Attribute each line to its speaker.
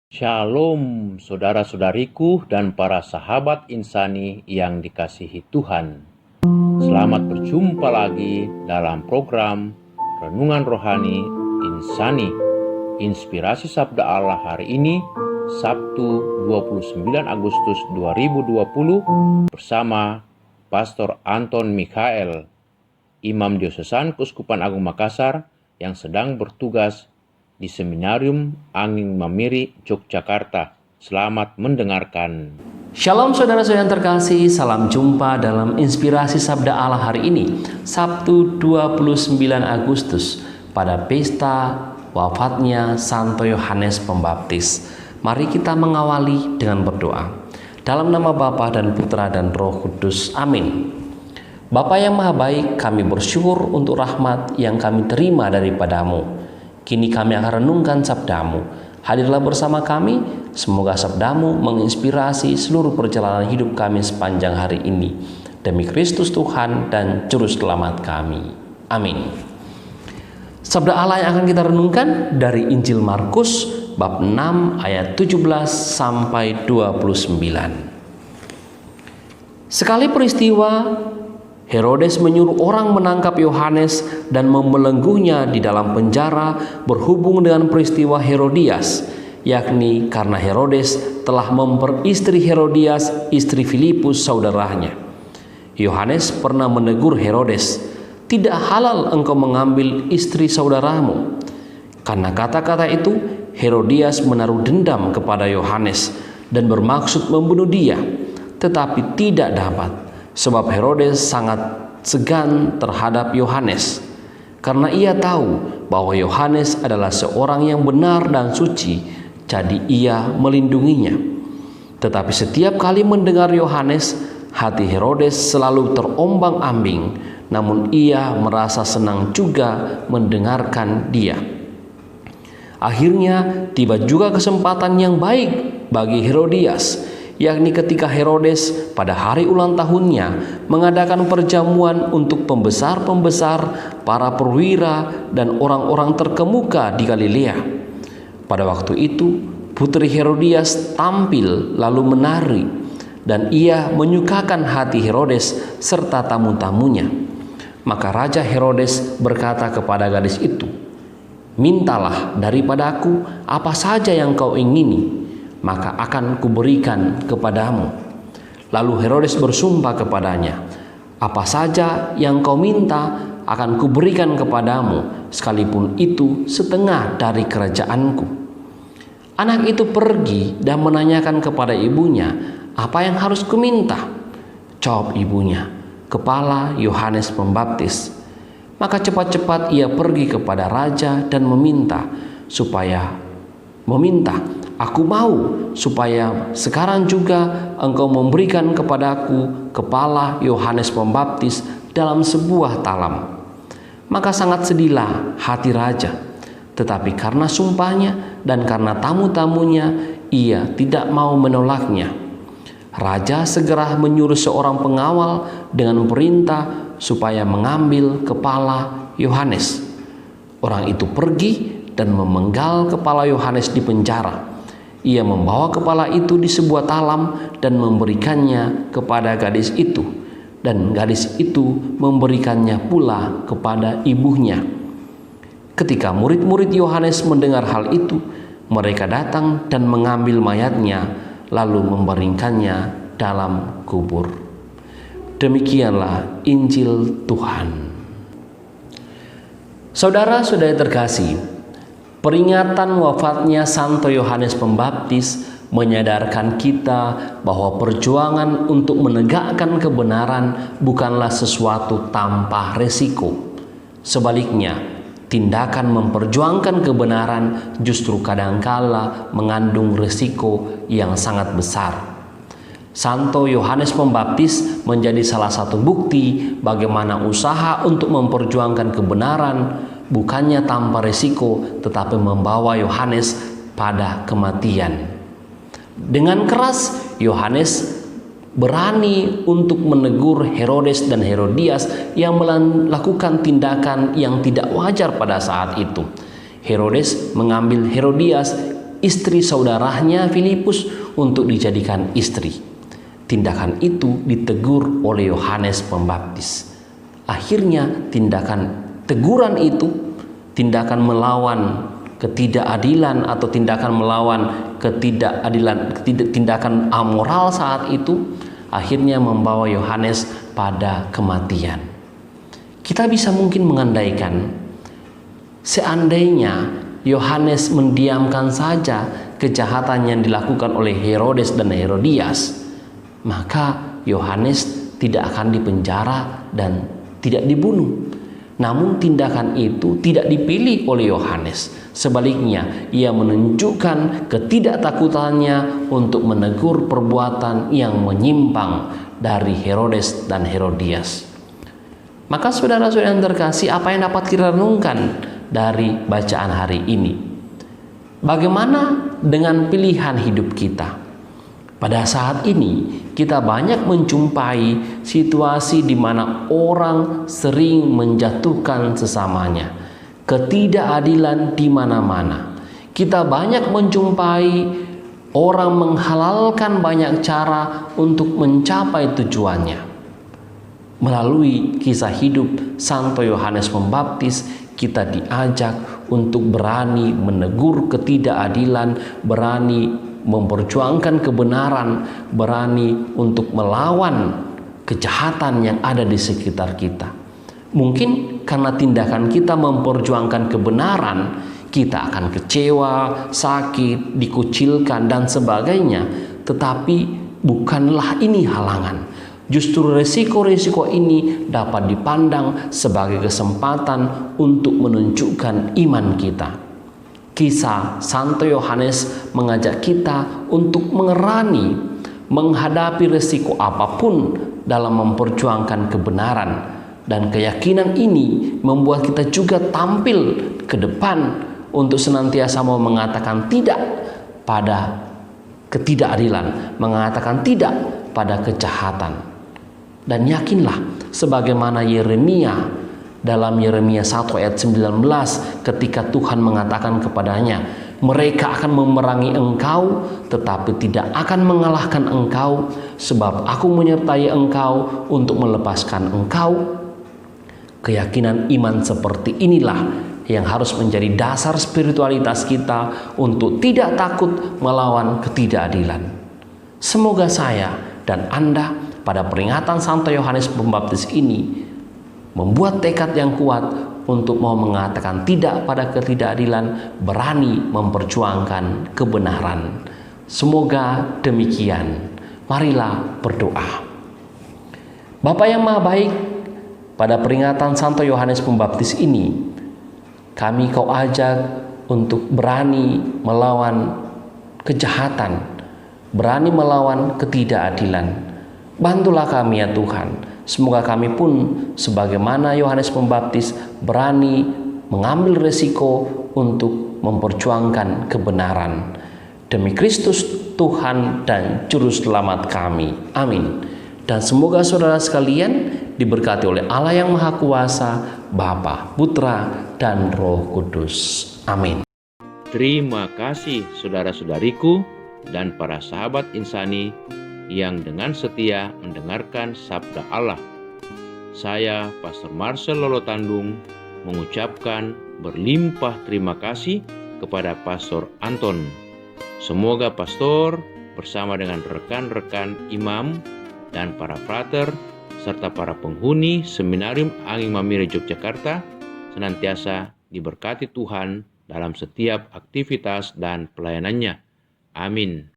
Speaker 1: Shalom, saudara-saudariku dan para sahabat insani yang dikasihi Tuhan. Selamat berjumpa lagi dalam program Renungan Rohani Insani. Inspirasi Sabda Allah hari ini, Sabtu 29 Agustus 2020 bersama Pastor Anton Mikhael, Imam Diosesan Keuskupan Agung Makassar yang sedang bertugas di Seminarium Angin Mamiri, Yogyakarta. Selamat mendengarkan.
Speaker 2: Shalom saudara-saudara yang terkasih, salam jumpa dalam Inspirasi Sabda Allah hari ini, Sabtu 29 Agustus, pada pesta wafatnya Santo Yohanes Pembaptis. Mari kita mengawali dengan berdoa. Dalam nama Bapa dan Putra dan Roh Kudus, amin. Bapa yang maha baik, kami bersyukur untuk rahmat yang kami terima daripadamu. Kini kami akan renungkan sabdamu. Hadirlah bersama kami, semoga sabdamu menginspirasi seluruh perjalanan hidup kami sepanjang hari ini. Demi Kristus Tuhan dan Juru Selamat kami. Amin. Sabda Allah yang akan kita renungkan dari Injil Markus bab 6 ayat 17 sampai 29. Sekali peristiwa, Herodes menyuruh orang menangkap Yohanes dan membelenggunya di dalam penjara berhubung dengan peristiwa Herodias, yakni karena Herodes telah memperistri Herodias, istri Filipus saudaranya. Yohanes pernah menegur Herodes, "Tidak halal engkau mengambil istri saudaramu." Karena kata-kata itu, Herodias menaruh dendam kepada Yohanes dan bermaksud membunuh dia, tetapi tidak dapat. Sebab Herodes sangat segan terhadap Yohanes, karena ia tahu bahwa Yohanes adalah seorang yang benar dan suci, jadi ia melindunginya. Tetapi setiap kali mendengar Yohanes, hati Herodes selalu terombang-ambing, namun ia merasa senang juga mendengarkan dia. Akhirnya tiba juga kesempatan yang baik bagi Herodias, yakni ketika Herodes pada hari ulang tahunnya mengadakan perjamuan untuk pembesar-pembesar, para perwira, dan orang-orang terkemuka di Galilea. Pada waktu itu, putri Herodias tampil lalu menari, dan ia menyukakan hati Herodes serta tamu-tamunya. Maka Raja Herodes berkata kepada gadis itu, "Mintalah daripadaku apa saja yang kau ingini, maka akan kuberikan kepadamu." Lalu Herodes bersumpah kepadanya, "Apa saja yang kau minta akan kuberikan kepadamu, sekalipun itu setengah dari kerajaanku." Anak itu pergi dan menanyakan kepada ibunya, "Apa yang harus kuminta?" Jawab ibunya, "Kepala Yohanes Pembaptis." Maka cepat-cepat ia pergi kepada raja dan meminta, "Aku mau supaya sekarang juga engkau memberikan kepadaku kepala Yohanes Pembaptis dalam sebuah talam." Maka sangat sedihlah hati raja, tetapi karena sumpahnya dan karena tamu-tamunya, ia tidak mau menolaknya. Raja segera menyuruh seorang pengawal dengan perintah supaya mengambil kepala Yohanes. Orang itu pergi dan memenggal kepala Yohanes di penjara. Ia membawa kepala itu di sebuah talam dan memberikannya kepada gadis itu, dan gadis itu memberikannya pula kepada ibunya. Ketika murid-murid Yohanes mendengar hal itu, mereka datang dan mengambil mayatnya, lalu membaringkannya dalam kubur. Demikianlah Injil Tuhan. Saudara-saudari terkasih, peringatan wafatnya Santo Yohanes Pembaptis menyadarkan kita bahwa perjuangan untuk menegakkan kebenaran bukanlah sesuatu tanpa resiko. Sebaliknya, tindakan memperjuangkan kebenaran justru kadangkala mengandung resiko yang sangat besar. Santo Yohanes Pembaptis menjadi salah satu bukti bagaimana usaha untuk memperjuangkan kebenaran bukannya tanpa risiko, tetapi membawa Yohanes pada kematian. Dengan keras, Yohanes berani untuk menegur Herodes dan Herodias yang melakukan tindakan yang tidak wajar pada saat itu. Herodes mengambil Herodias istri saudaranya Filipus untuk dijadikan istri. Tindakan itu ditegur oleh Yohanes Pembaptis. Akhirnya teguran itu, tindakan melawan ketidakadilan atau tindakan melawan tindakan amoral saat itu, akhirnya membawa Yohanes pada kematian. Kita bisa mungkin mengandaikan, seandainya Yohanes mendiamkan saja kejahatan yang dilakukan oleh Herodes dan Herodias, maka Yohanes tidak akan dipenjara dan tidak dibunuh. Namun tindakan itu tidak dipilih oleh Yohanes. Sebaliknya, ia menunjukkan ketidaktakutannya untuk menegur perbuatan yang menyimpang dari Herodes dan Herodias. Maka saudara-saudara yang terkasih, apa yang dapat kita renungkan dari bacaan hari ini? Bagaimana dengan pilihan hidup kita? Pada saat ini, kita banyak menjumpai situasi di mana orang sering menjatuhkan sesamanya. Ketidakadilan di mana-mana. Kita banyak menjumpai orang menghalalkan banyak cara untuk mencapai tujuannya. Melalui kisah hidup Santo Yohanes Pembaptis, kita diajak untuk berani menegur ketidakadilan, berani memperjuangkan kebenaran, berani untuk melawan kejahatan yang ada di sekitar kita. Mungkin karena tindakan kita memperjuangkan kebenaran, kita akan kecewa, sakit, dikucilkan, dan sebagainya. Tetapi bukanlah ini halangan. Justru resiko-resiko ini dapat dipandang sebagai kesempatan untuk menunjukkan iman kita. Kisah Santo Yohanes mengajak kita untuk mengerani, menghadapi resiko apapun dalam memperjuangkan kebenaran. Dan keyakinan ini membuat kita juga tampil ke depan untuk senantiasa mau mengatakan tidak pada ketidakadilan, mengatakan tidak pada kejahatan. Dan yakinlah sebagaimana Yeremia dalam Yeremia 1 ayat 19, ketika Tuhan mengatakan kepadanya, mereka akan memerangi engkau tetapi tidak akan mengalahkan engkau, sebab aku menyertai engkau untuk melepaskan engkau. Keyakinan iman seperti inilah yang harus menjadi dasar spiritualitas kita untuk tidak takut melawan ketidakadilan. Semoga saya dan Anda pada peringatan Santo Yohanes Pembaptis ini membuat tekad yang kuat untuk mau mengatakan tidak pada ketidakadilan, berani memperjuangkan kebenaran. Semoga demikian. Marilah berdoa. Bapa yang Maha Baik, pada peringatan Santo Yohanes Pembaptis ini, kami Kau ajak untuk berani melawan kejahatan, berani melawan ketidakadilan. Bantulah kami ya Tuhan. Semoga kami pun sebagaimana Yohanes Pembaptis berani mengambil resiko untuk memperjuangkan kebenaran. Demi Kristus Tuhan dan Juru Selamat kami. Amin. Dan semoga saudara sekalian diberkati oleh Allah yang Maha Kuasa, Bapa, Putra, dan Roh Kudus. Amin.
Speaker 1: Terima kasih saudara-saudariku dan para sahabat insani yang dengan setia mendengarkan sabda Allah. Saya, Pastor Marcel Lolotandung, mengucapkan berlimpah terima kasih kepada Pastor Anton. Semoga Pastor bersama dengan rekan-rekan imam dan para frater serta para penghuni Seminarium Angin Mamira Yogyakarta senantiasa diberkati Tuhan dalam setiap aktivitas dan pelayanannya. Amin.